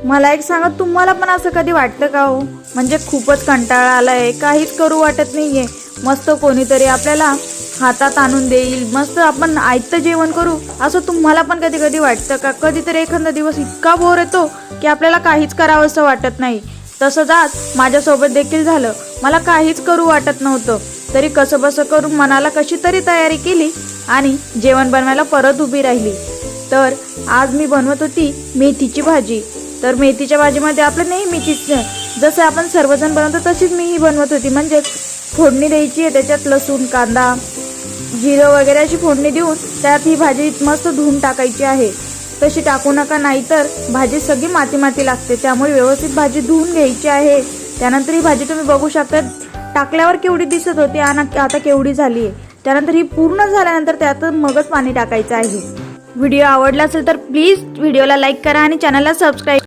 मला एक सांगा, तुम्हाला पण असं कधी वाटतं का हो? म्हणजे खूपच कंटाळा आलाय, काहीच करू वाटत नाहीये, मस्त कोणीतरी आपल्याला हातात आणून देईल, मस्त आपण आयतं जेवण करू, असं तुम्हाला पण कधी कधी वाटतं का? कधीतरी एखादा दिवस इतका बोर येतो की आपल्याला काहीच करावंसं वाटत नाही. तसंच आज माझ्यासोबत देखील झालं. मला काहीच करू वाटत नव्हतं, तरी कसं बसं करून मनाला कशी तरी तयारी केली आणि जेवण बनवायला परत उभी राहिली. तर आज मी बनवत होती मेथीची भाजी. तर मेथीच्या भाजीमध्ये आपलं नेहमीचीच, जसं आपण सर्वजण बनवतो तशीच मीही बनवत होती. म्हणजेच फोडणी द्यायची आहे, त्याच्यात लसूण, कांदा, जिरं वगैरे अशी फोडणी देऊन त्यात ही भाजी मस्त धुवून टाकायची आहे. तशी टाकू नका, नाहीतर भाजी सगळी माती माती लागते. त्यामुळे व्यवस्थित भाजी धुवून घ्यायची आहे. त्यानंतर ही भाजी तुम्ही बघू शकता, टाकल्यावर केवढी दिसत होती आणि आता केवढी झाली आहे. त्यानंतर ही पूर्ण झाल्यानंतर त्यात मगच पाणी टाकायचं आहे. व्हिडिओ आवडला असेल तर प्लीज व्हिडिओला लाईक करा आणि चॅनलला सबस्क्राईब